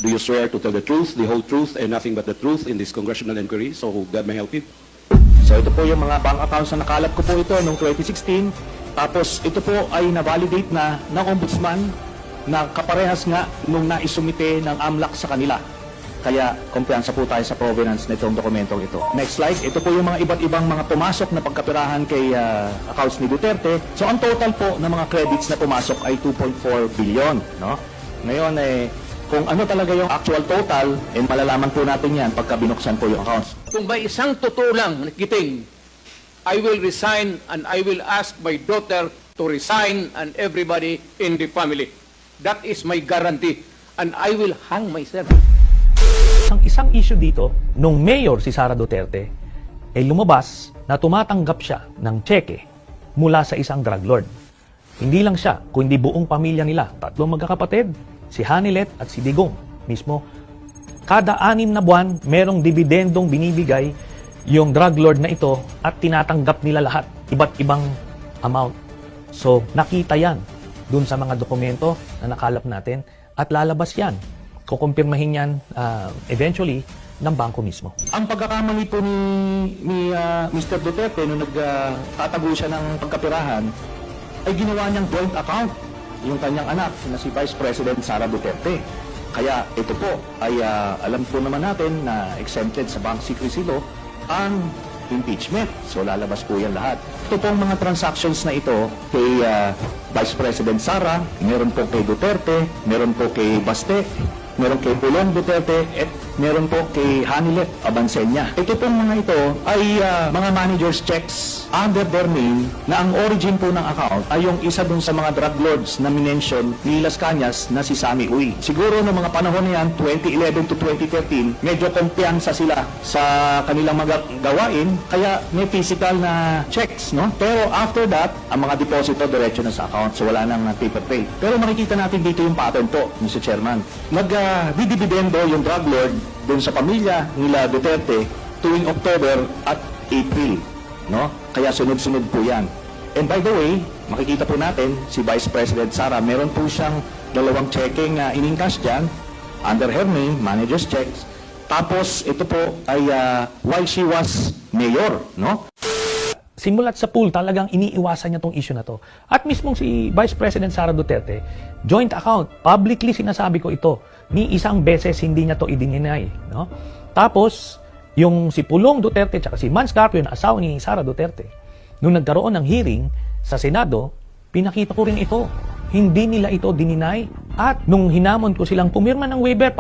Do you swear to tell the truth, the whole truth, and nothing but the truth in this congressional inquiry? So God may help you. So ito po yung mga bank accounts na nakalap ko po ito noong 2016. Tapos ito po ay na-validate na ng ombudsman na kaparehas nga nung naisumite ng AMLAC sa kanila. Kaya kumpiyansa po tayo sa provenance na itong dokumentong ito. Next slide. Ito po yung mga iba't ibang mga pumasok na pagkapirahan kay accounts ni Duterte. So ang total po ng mga credits na pumasok ay 2.4 billion. No? Ngayon kung ano talaga yung actual total, malalaman po natin yan pagka binuksan po yung accounts. Kung may isang totoo lang nakiting, I will resign and I will ask my daughter to resign and everybody in the family. That is my guarantee. And I will hang myself. Ang isang issue dito, nung mayor si Sara Duterte, ay lumabas na tumatanggap siya ng tseke mula sa isang drug lord. Hindi lang siya, kundi buong pamilya nila. Tatlong magkakapatid, si Hanilet at si Digong mismo. Kada 6 na buwan, merong dibidendong binibigay yung drug lord na ito at tinatanggap nila lahat. Iba't ibang amount. So, nakita yan dun sa mga dokumento na nakalap natin at lalabas yan. Kukumpirmahin yan eventually ng bangko mismo. Ang pagkakamali po ni Mr. Duterte nung nagtatago siya ng pagkapirahan ay ginawa niyang joint account yung kanyang anak na si Vice President Sara Duterte. Kaya ito po ay alam po naman natin na exempted sa bank secrecy law ang impeachment. So lalabas po yan lahat. Ito pong mga transactions na ito kay Vice President Sara, meron po kay Duterte, meron po kay Baste, meron kay Pulong Duterte, at meron po kay Hanilet Abansenya. Ito pong mga ito ay mga manager's checks under their name na ang origin po ng account ay yung isa dun sa mga drug lords na minention ni Las Cañas na si Sammy Uy. Siguro noong mga panahon na yan, 2011 to 2013, medyo kumpiyansa sila sa kanilang mga gawain, kaya may physical na checks, no? Pero after that, ang mga deposito diretso na sa account, so wala nang paper trail. Pero makikita natin dito yung pattern po, Mr. Chairman. Nagdidibidendo yung drug lord doon sa pamilya nila Duterte tuwing October at April, no? Kaya sunod-sunod po yan. And by the way, makikita po natin si Vice President Sara, meron po siyang 2 checking in-encash dyan under her name, manager's checks. Tapos ito po ay while she was mayor, no? Simulat sa pool, talagang iniiwasan niya tong issue na to. At mismong si Vice President Sara Duterte, joint account, publicly sinasabi ko ito, ni isang beses hindi niya to i-deny, no? Tapos, yung si Pulong Duterte at si Mans Carpio na asawa ni Sara Duterte, nung nagkaroon ng hearing sa Senado, pinakita ko rin ito. Hindi nila ito dininay. At nung hinamon ko silang pumirma ng waiver